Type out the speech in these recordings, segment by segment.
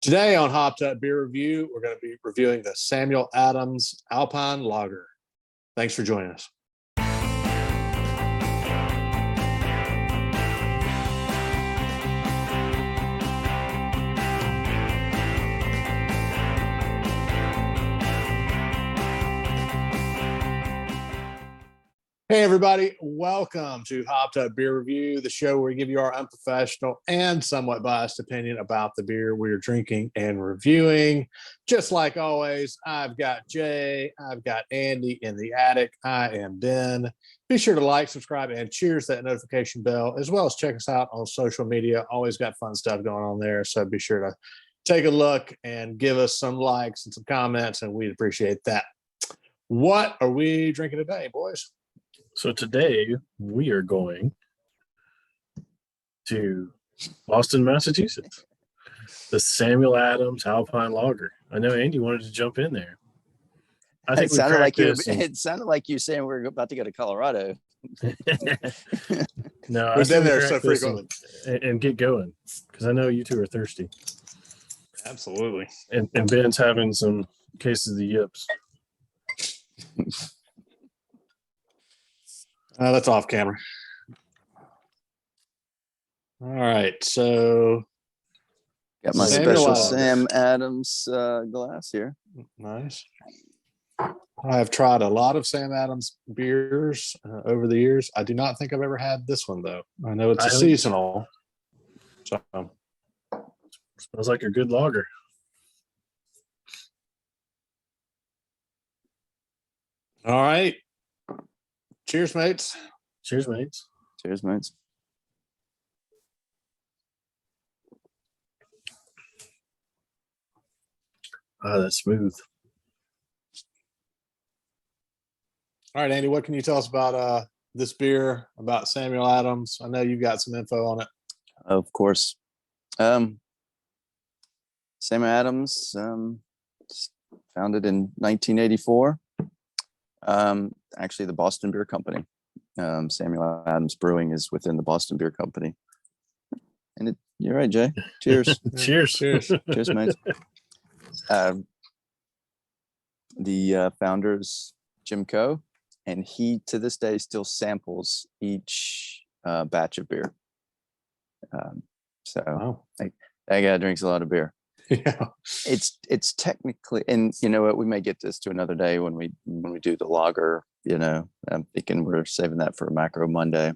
Today on Hopped Up Beer Review, we're going to be reviewing the Samuel Adams Alpine Lager. Thanks for joining us. Hey, everybody. Welcome to Hopped Up Beer Review, the show where we give you our unprofessional and somewhat biased opinion about the beer we're drinking and reviewing. Just like always, I've got Jay, I've got Andy in the attic. I am Ben. Be sure to like, subscribe, and cheers that notification bell, as well as check us out on social media. Always got fun stuff going on there, so be sure to take a look and give us some likes and some comments, and we'd appreciate that. What are we drinking today, boys? So today we are going to Boston, Massachusetts, the Samuel Adams Alpine Lager. I know Andy wanted to jump in there. I think it sounded like you saying we're about to go to Colorado. No, we've been there so frequently and get going because I know you two are thirsty. Absolutely. And Ben's having some cases of the yips. That's off camera. All right, so got my special Sam Adams glass here. Nice. I have tried a lot of Sam Adams beers over the years. I do not think I've ever had this one, though. I know it's a seasonal. So smells like a good lager. All right. Cheers, mates. Cheers, mates. Cheers, mates. Oh, that's smooth. All right, Andy, what can you tell us about this beer, about Samuel Adams? I know you've got some info on it. Of course. Samuel Adams, founded in 1984. Actually, the Boston Beer Company. Samuel Adams Brewing is within the Boston Beer Company. And you're right, Jay. Cheers. Cheers. Cheers. Cheers, mate. The founder is Jim Coe, and he to this day still samples each batch of beer. Wow. That guy drinks a lot of beer. Yeah. It's technically, and you know what, we may get this to another day when we do the lager. I'm thinking we're saving that for a Macro Monday.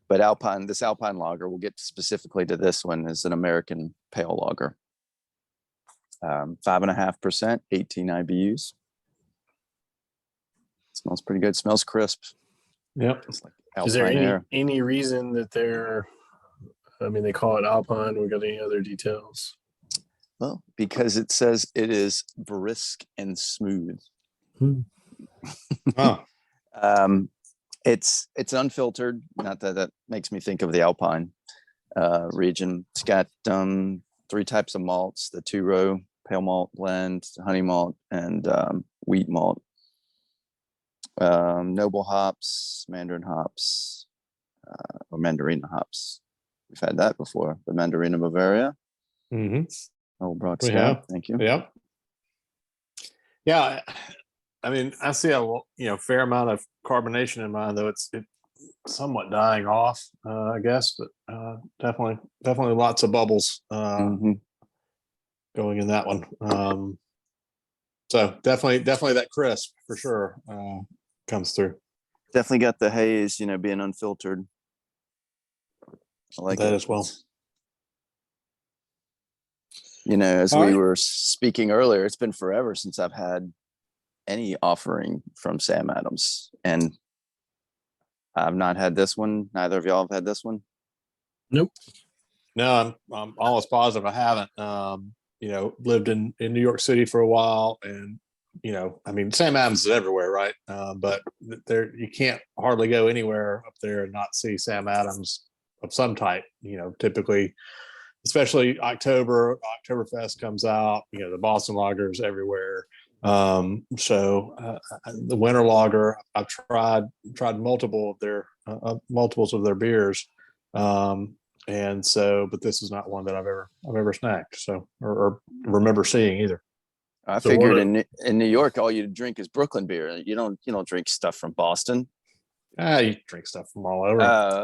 But this Alpine lager, we'll get specifically to this one, is an American pale lager. 5.5%, 18 IBUs. Smells pretty good. Smells crisp. Yep. It's like Alpine Is there air. any reason that they call it Alpine? We got any other details? Well, because it says it is brisk and smooth. Oh. It's unfiltered. Not that makes me think of the Alpine region. It's got 3 types of malts: the 2-row pale malt blend, honey malt, and wheat malt. Noble hops, mandarin hops, or mandarina hops. We've had that before. The Mandarina Bavaria. Mm-hmm. Old Brock We Scout. have. Thank you. Yep. Yeah. I mean, I see a fair amount of carbonation in mine, though it's somewhat dying off, I guess, but definitely lots of bubbles going in that one. So definitely that crisp for sure comes through. Definitely got the haze, being unfiltered. I like that it as well. As we were speaking earlier, it's been forever since I've had any offering from Sam Adams, and I've not had this one. Neither of y'all have had this one. Nope. No, I'm almost positive I haven't. Lived in New York City for a while, and Sam Adams is everywhere, right? But you can't hardly go anywhere up there and not see Sam Adams of some type. Typically, especially Oktoberfest comes out. The Boston Lager is everywhere. So the winter lager, I've tried multiples of their beers. And so, but this is not one that I've ever snacked. So, or remember seeing either. I So figured one in New York, all you drink is Brooklyn beer. You don't drink stuff from Boston. You drink stuff from all over.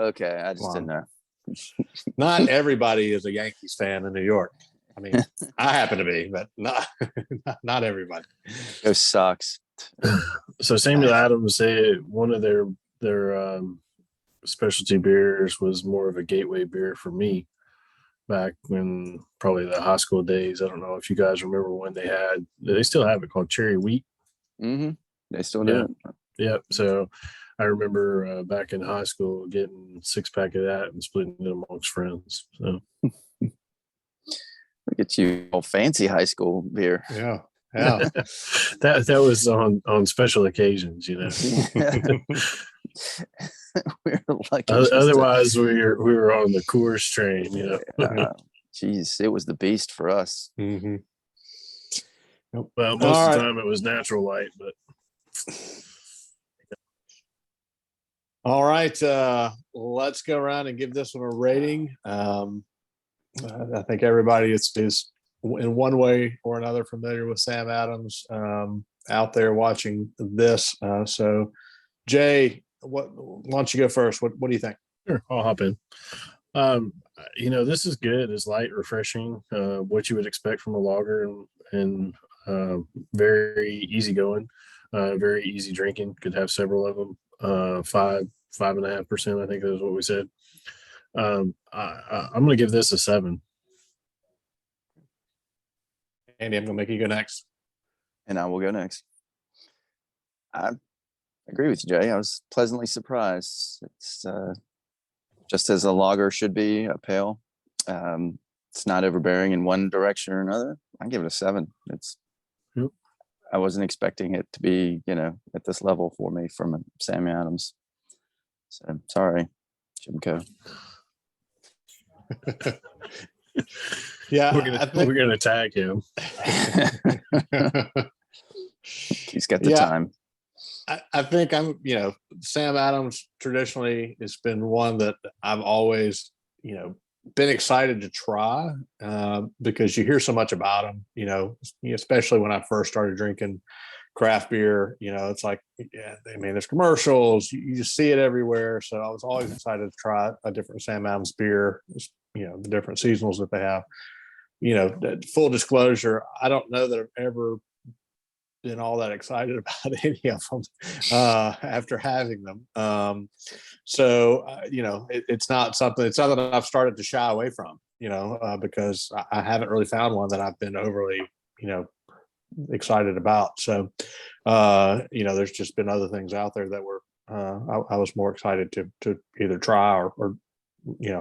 Okay. I just didn't know. Not everybody is a Yankees fan in New York. I mean, I happen to be, but not everybody. Go Sox. So Samuel Adams said one of their specialty beers was more of a gateway beer for me back when probably the high school days. I don't know if you guys remember when they still have it called Cherry Wheat. Mm-hmm. They still do it. Yep. So I remember back in high school getting a 6-pack of that and splitting it amongst friends. So Look at you, all fancy high school beer. Yeah. that was on special occasions, you know. We're lucky. Otherwise, we were on the Coors train, you know. Geez, it was the beast for us. Mm-hmm. Well, most of the time it was natural light, but. All right, let's go around and give this one a rating. I think everybody is in one way or another familiar with Sam Adams out there watching this. So, Jay, why don't you go first? What do you think? Sure, I'll hop in. This is good. It's light, refreshing, what you would expect from a lager, and very easygoing, very easy drinking. Could have several of them. 5.5%. I think that was what we said. I'm going to give this a 7. Andy, I'm going to make you go next. And I will go next. I agree with you, Jay. I was pleasantly surprised. It's just as a lager should be, a pale. It's not overbearing in one direction or another. I give it a 7. Yep. I wasn't expecting it to be, at this level for me from Sam Adams. So sorry, Jimco. Yeah, we're gonna tag him. He's got the time. I think Sam Adams traditionally has been one that I've always, been excited to try because you hear so much about him, especially when I first started drinking craft beer. It's like, there's commercials, you just see it everywhere. So I was always excited to try a different Sam Adams beer, the different seasonals that they have. Full disclosure, I don't know that I've ever been all that excited about any of them after having them. It's not something that I've started to shy away from, because I haven't really found one that I've been overly, excited about. So, there's just been other things out there that were, I was more excited to either try or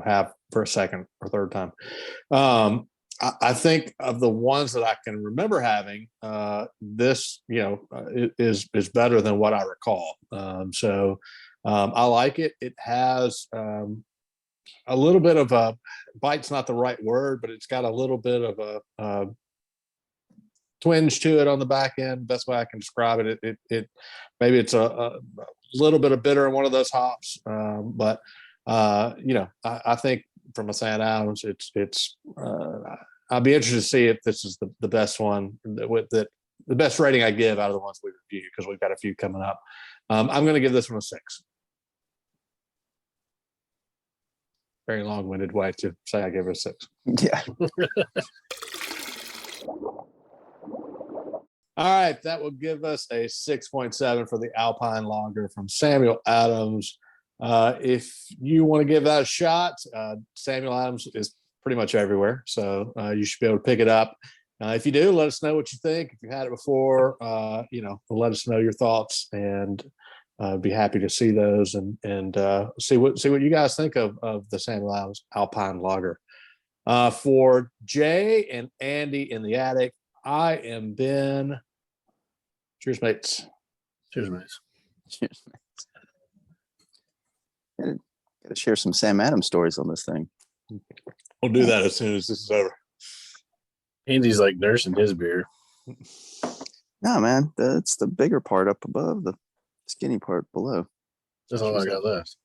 have for a second or third time. I think of the ones that I can remember having, this, is better than what I recall. I like it. It has a little bit of a bite's not the right word, but it's got a little bit of a twinge to it on the back end. Best way I can describe it. It maybe it's a little bit of bitter in one of those hops, but I think from a Sam Adams, it's I'll be interested to see if this is the best one the best rating I give out of the ones we review, because we've got a few coming up. I'm going to give this one a 6. Very long-winded way to say I give it a 6. Yeah. All right, that will give us a 6.7 for the Alpine Lager from Samuel Adams. If you want to give that a shot, Samuel Adams is pretty much everywhere, so you should be able to pick it up. If you do, let us know what you think. If you had it before, let us know your thoughts, and be happy to see those and see what you guys think of the Samuel Adams Alpine Lager. For Jay and Andy in the attic, I am Ben. Cheers, mates. Cheers, mates. Cheers, mates. Got to share some Sam Adams stories on this thing. We'll do that as soon as this is over. Andy's like nursing his beer. No, man, that's the bigger part up above, the skinny part below. That's all I got left.